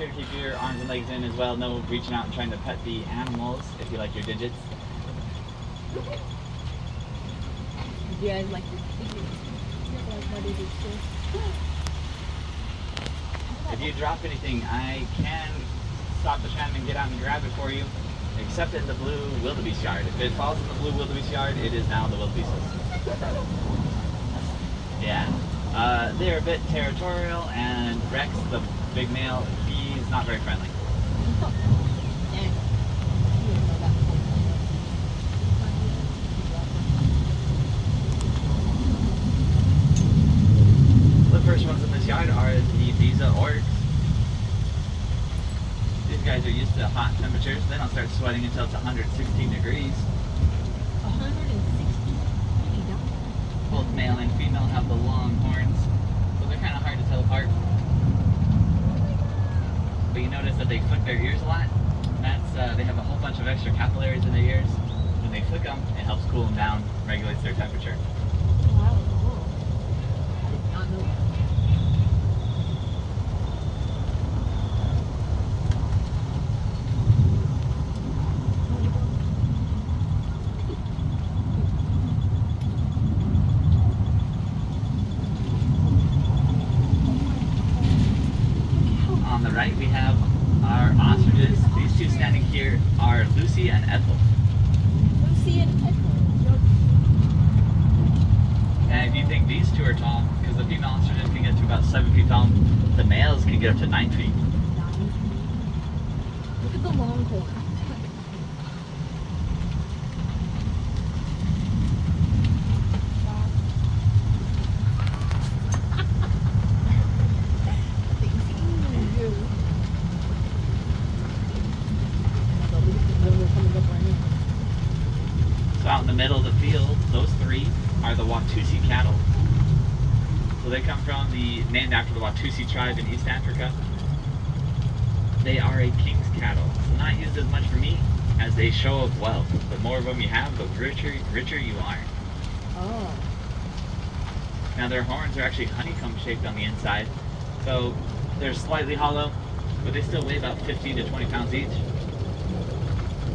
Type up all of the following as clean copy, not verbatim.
sure to keep your arms and legs in as well. No reaching out and trying to pet the animals if you like your digits. Do you guys like your digits? I like my digits too. If you drop anything, I can stop the tram and get out and grab it for you. Except in the blue wildebeest yard. If it falls in the blue wildebeest yard, it is now the wildebeest. Yeah. They're a bit territorial, and Rex, the big male, he's not very friendly. Dang. The first ones in this yard are the Visa Oryx. These guys are used to hot temperatures. They don't start sweating until it's 116 degrees. 160. Both male and female have the long horns, so they're kind of hard to tell apart. But you notice that they flick their ears a lot. That's they have a whole bunch of extra capillaries in their ears. When they flick them, it helps cool them down, regulates their temperature. Wow, cool. I did not know that. On the right, we have our ostriches. These two standing here are Lucy and Ethel. Lucy and Edward. And if you think these two are tall, because the female ostriches can get to about 7 feet tall, the males can get up to 9 feet. Look at the longhorn. So out in the middle of the field, those three are the Watusi cattle. So they come from named after the Watusi tribe in East Africa. They are a king's cattle, so not used as much for meat as a show of wealth. The more of them you have, the richer you are. Oh. Now their horns are actually honeycomb shaped on the inside, so they're slightly hollow, but they still weigh about 15 to 20 pounds each.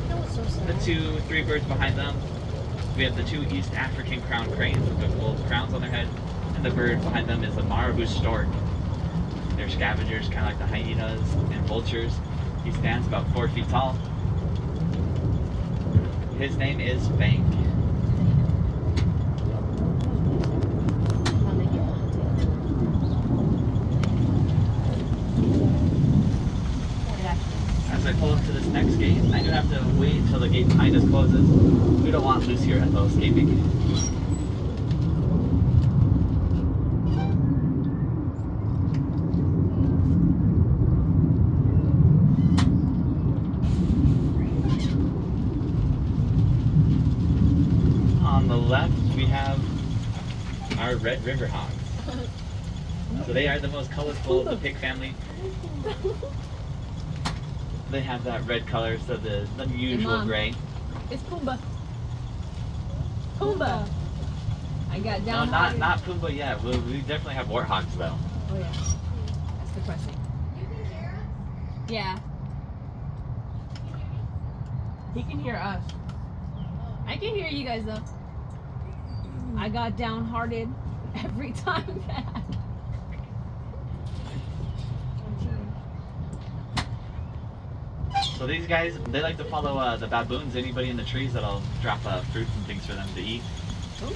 That was so sad. The three birds behind them, we have the two East African crowned cranes with the gold crowns on their head, and the bird behind them is the marabou stork. They're scavengers, kind of like the hyenas and vultures. He stands about 4 feet tall. His name is Bank. As I pull up to this next gate, I do have to wait until the gate behind us closes. We don't want Lucy or Ethel escaping. On the left, we have our Red River hogs. So they are the most colorful of the pig family. They have that red color, so the unusual Mom. gray. It's Pumbaa. Pumbaa. I got No, down. not Pumbaa yet. We definitely have warthogs though. Oh yeah. That's depressing. Yeah. He can hear us. I can hear you guys though. I got downhearted every time back. So these guys, they like to follow the baboons. Anybody in the trees that'll drop fruits and things for them to eat. Ooh.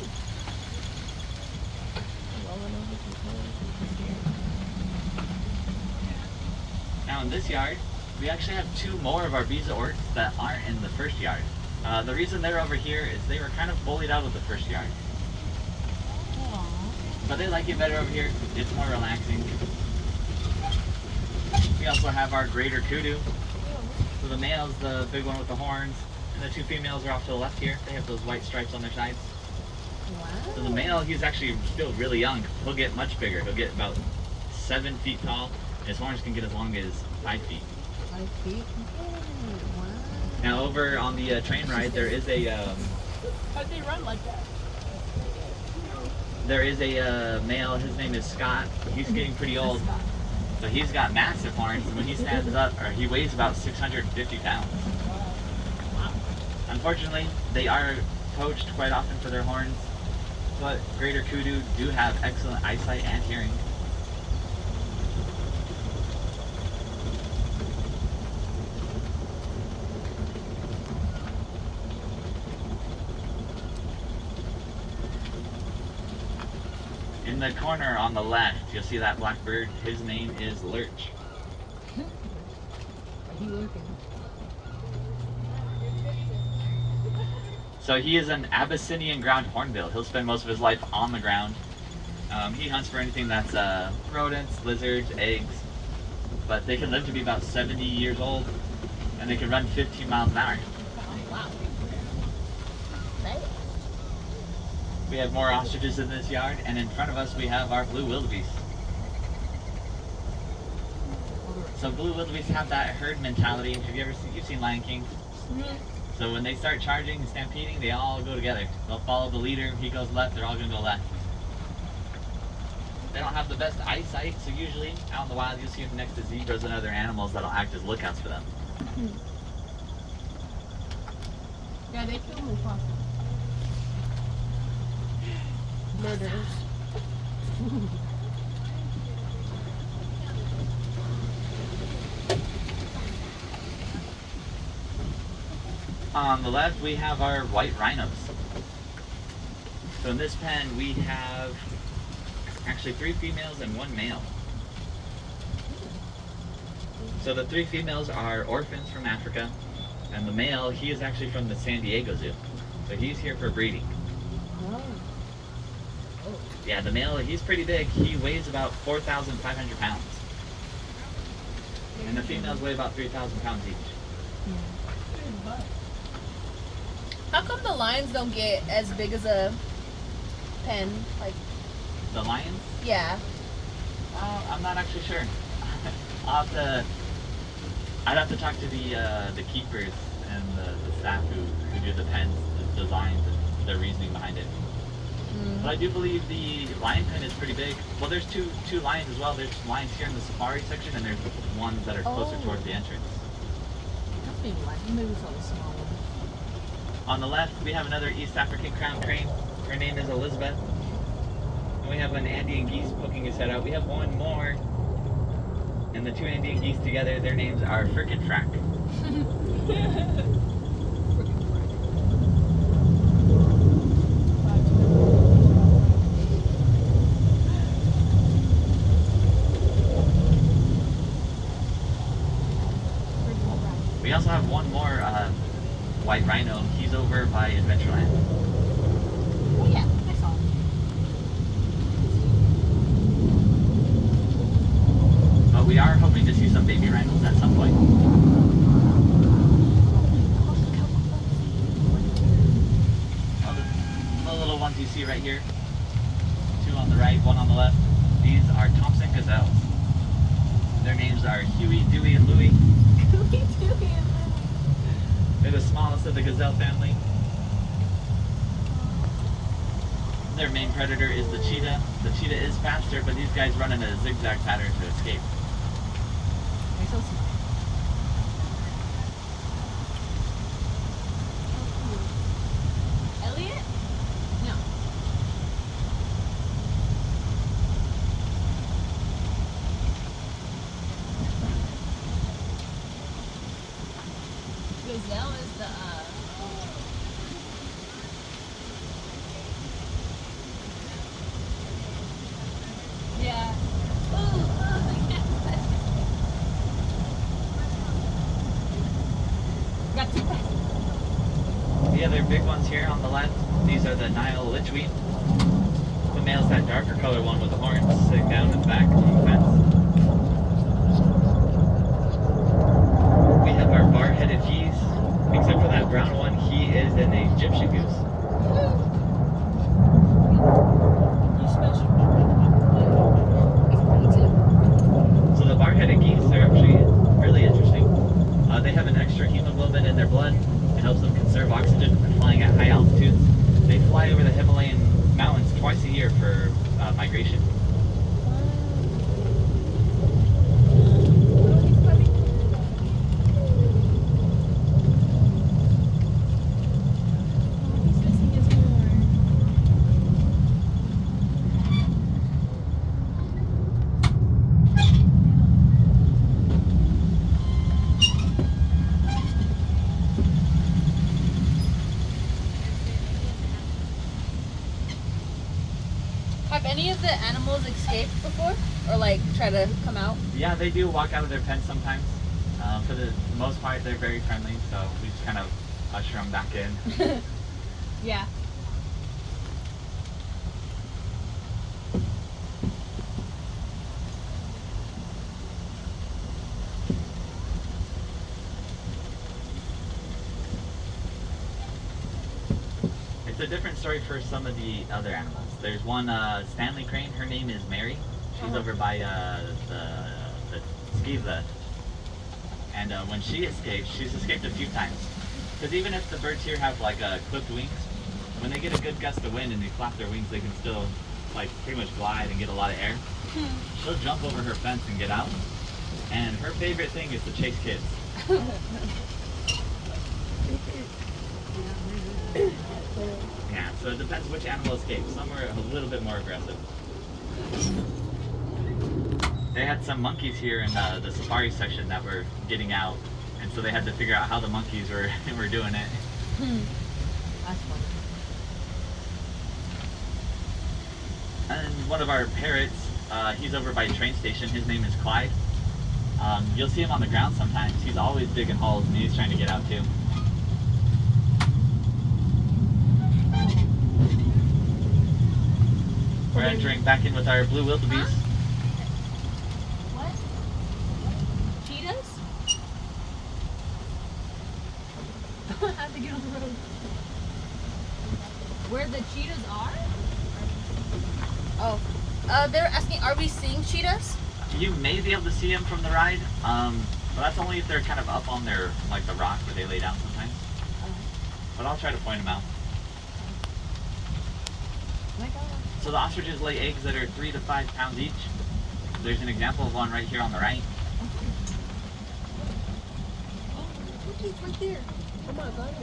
Now in this yard, we actually have two more of our Visa Oryx that aren't in the first yard. The reason they're over here is they were kind of bullied out of the first yard. But they like it better over here. It's more relaxing. We also have our greater kudu. So the male's the big one with the horns, and the two females are off to the left here. They have those white stripes on their sides. Wow. So the male, he's actually still really young. He'll get much bigger. He'll get about 7 feet tall. His horns can get as long as 5 feet. 5 feet? Wow. Now over on the train ride, there is a How'd they run like that? male. His name is Scott. He's getting pretty old. So he's got massive horns, and when he stands up, or he weighs about 650 pounds. Unfortunately, they are poached quite often for their horns, but greater kudu do have excellent eyesight and hearing. In the corner on the left, you'll see that black bird. His name is Lurch. He lurking. So he is an Abyssinian ground hornbill. He'll spend most of his life on the ground. He hunts for anything that's rodents, lizards, eggs. But they can live to be about 70 years old, and they can run 15 miles an hour. Oh, wow. We have more ostriches in this yard, and in front of us we have our blue wildebeest. So blue wildebeest have that herd mentality. Have you ever seen, you've seen Lion King? Mhm. So when they start charging and stampeding, they all go together. They'll follow the leader. He goes left, they're all gonna go left. They don't have the best eyesight, so usually out in the wild you'll see them next to zebras and other animals that'll act as lookouts for them. Yeah, they kill Mufasa. Murderers. On the left, we have our white rhinos. So in this pen, we have actually 3 females and 1 male. So the 3 females are orphans from Africa, and the male, he is actually from the San Diego Zoo. So he's here for breeding. Oh. Yeah, the male, he's pretty big. He weighs about 4,500 pounds. And the females weigh about 3,000 pounds each. How come the lions don't get as big as a pen? Like, The lions? yeah. I'm not actually sure. I'd have to talk to the keepers and the staff who do the pens, the designs, and the reasoning behind it. Mm. But I do believe the lion pen is pretty big. Well, there's two lions as well. There's lions here in the safari section, and there's ones that are closer Oh. towards the entrance. That's maybe like maybe it's all the small ones. On the left, we have another East African crown crane. Her name is Elizabeth. And we have an Andean geese poking his head out. We have one more. And the 2 Andean geese together, their names are Frick and Frack. We also have one more white rhino. He's over by Adventureland. Oh yeah, I saw him. But we are hoping to see some baby rhinos at some point. Well, the little ones you see right here, 2 on the right, 1 on the left, these are Thompson gazelles. Their names are Huey, Dewey, and Louie. They're the smallest of the gazelle family. Their main predator is the cheetah. The cheetah is faster, but these guys run in a zigzag pattern to escape. They're so small. Elliot? No. Gazelle is the yeah. Got 2 packs. The other big ones here on the left, these are the Nile Litchweed. The male's that darker color one with the horns sitting down in the back on the fence. We have our bar-headed geese. Except for that brown one, he is an Egyptian goose. You special. He's pretty too. So the bar-headed geese are actually really interesting. They have an extra hemoglobin in their blood. It helps them conserve oxygen when flying at high altitudes. They fly over the Himalayan mountains twice a year for migration. the animals escape before, or like try to come out? Yeah, they do walk out of their pen sometimes. For the most part, they're very friendly, so we just kind of usher them back in. Yeah. It's a different story for some of the other animals. There's one Stanley crane. Her name is Mary. She's over by the ski lift. And when she escaped, she's escaped a few times. Because even if the birds here have like clipped wings, when they get a good gust of wind and they flap their wings, they can still like pretty much glide and get a lot of air. She'll jump over her fence and get out. And her favorite thing is to chase kids. Yeah, so it depends which animal escapes. Some are a little bit more aggressive. They had some monkeys here in the safari section that were getting out, and so they had to figure out how the monkeys were doing it. That's funny. And one of our parrots, he's over by train station. His name is Clyde. You'll see him on the ground sometimes. He's always digging holes, and he's trying to get out too. We're entering back in with our blue wildebeest. What? Cheetahs? I have to get on the road. Where the cheetahs are? Oh. They're asking, are we seeing cheetahs? You may be able to see them from the ride, but that's only if they're kind of up on their, like the rock where they lay down sometimes. But I'll try to point them out. Oh my God. So the ostriches lay eggs that are 3 to 5 pounds each. There's an example of one right here on the right. Look, he's right there. Oh my God.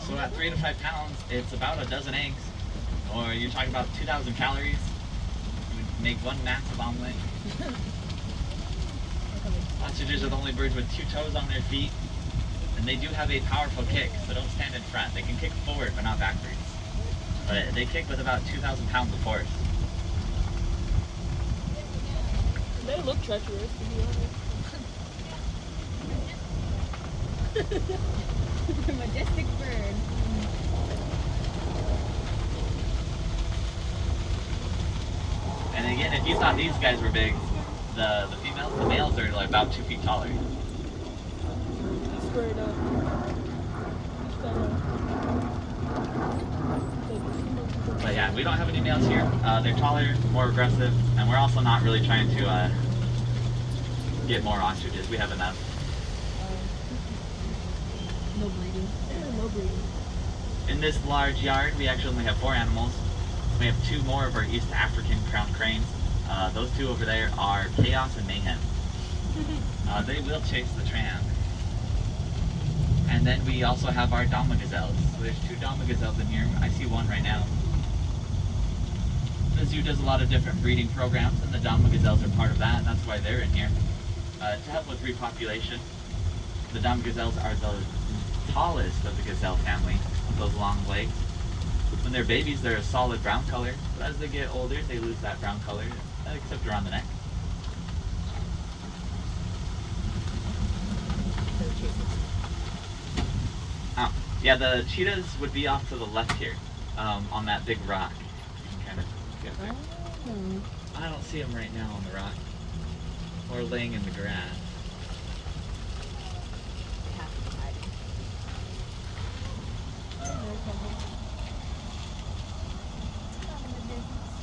So at 3 to 5 pounds, it's about a dozen eggs. Or you're talking about 2,000 calories. You would make one massive omelet. Ostriches are the only birds with 2 toes on their feet. And they do have a powerful kick, so don't stand in front. They can kick forward, but not backwards. But they kick with about 2,000 pounds of force. They look treacherous, to be honest. Majestic bird. And again, if you thought these guys were big, the females, the males are like about 2 feet taller. Straight up. But yeah, we don't have any males here. They're taller, more aggressive, and we're also not really trying to get more ostriches. We have enough. No breeding. No breeding. In this large yard, we actually only have 4 animals. We have 2 more of our East African crowned cranes. Those 2 over there are Chaos and Mayhem. They will chase the tram. And then we also have our Dama gazelles. So there's 2 Dama gazelles in here. I see one right now. The zoo does a lot of different breeding programs, and the Dama gazelles are part of that, and that's why they're in here. To help with repopulation, the Dama gazelles are the tallest of the gazelle family, with those long legs. When they're babies, they're a solid brown color, but as they get older, they lose that brown color, except around the neck. Oh, yeah, the cheetahs would be off to the left here, on that big rock. You can kind of get there. I don't see them right now on the rock, or laying in the grass.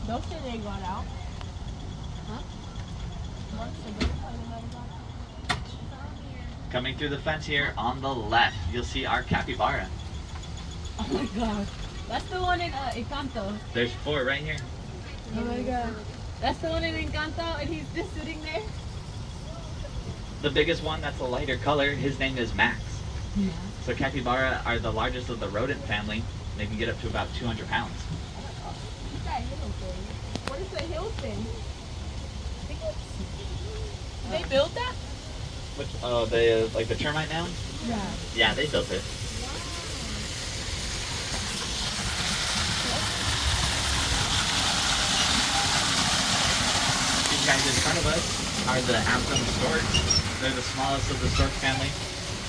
Don't say they got out. Huh? Coming through the fence here on the left, you'll see our capybara. Oh my God. That's the one in Encanto. There's 4 right here. Oh my God. That's the one in Encanto, and he's just sitting there. The biggest one, that's a lighter color, his name is Max. Yeah. So capybara are the largest of the rodent family. They can get up to about 200 pounds. What's that hill thing? What is the hill thing? They build that? Which, like the termite mound? Yeah. Yeah, they built it. guys in front of us are the Afghan storks. They're the smallest of the stork family.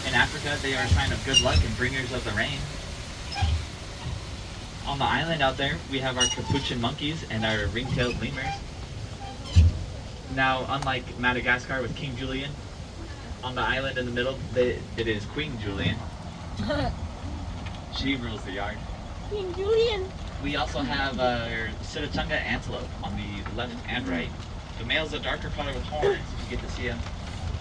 In Africa, they are a sign of good luck and bringers of the rain. On the island out there, we have our capuchin monkeys and our ring-tailed lemurs. Now, unlike Madagascar with King Julian, on the island in the middle, it is Queen Julian. She rules the yard. King Julian. We also have our Sitatunga antelope on the left and right. The male's a darker color with horns, if you get to see him.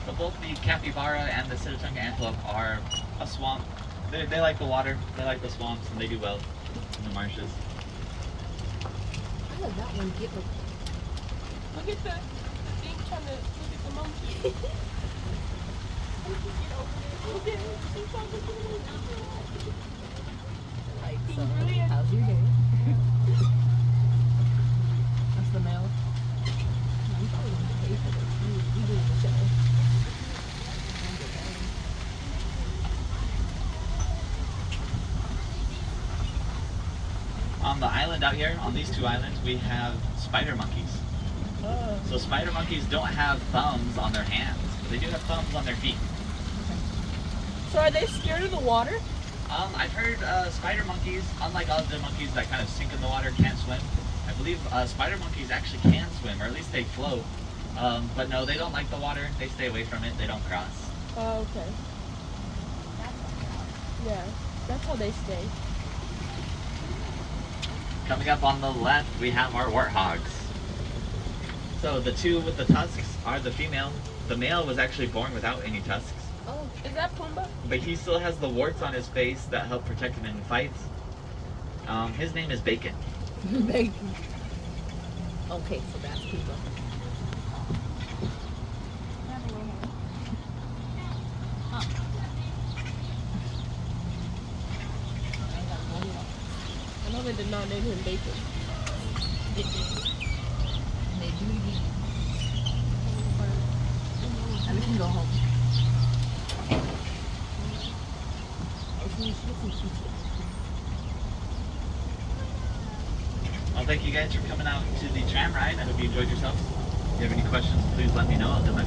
But both the capybara and the Sitatunga antelope are a swamp. They like the water, they like the swamps, and they do well in the marshes. How did that one get with? Look at the thing trying to look at the monkey. Like, King so, Julian. how's your day? That's the male. We probably need to pay for this. We doing the show. On the island out here, on these two islands, we have spider monkeys. So spider monkeys don't have thumbs on their hands, but they do have thumbs on their feet. So are they scared of the water? I've heard spider monkeys, unlike other monkeys that kind of sink in the water, can't swim. I believe spider monkeys actually can swim, or at least they float. But no, they don't like the water. They stay away from it. They don't cross. Oh, okay. Yeah, that's how they stay. Coming up on the left, we have our warthogs. So the two with the tusks are the female. The male was actually born without any tusks, Oh, Is that Pumbaa? but he still has the warts on his face that help protect him in fights. His name is Bacon. bacon. Okay, so that's people. I know they did not name him Bacon. They do eat. And we can go home. Well, thank you guys for coming out to the tram ride. I hope you enjoyed yourselves. If you have any questions, please let me know. I'll do my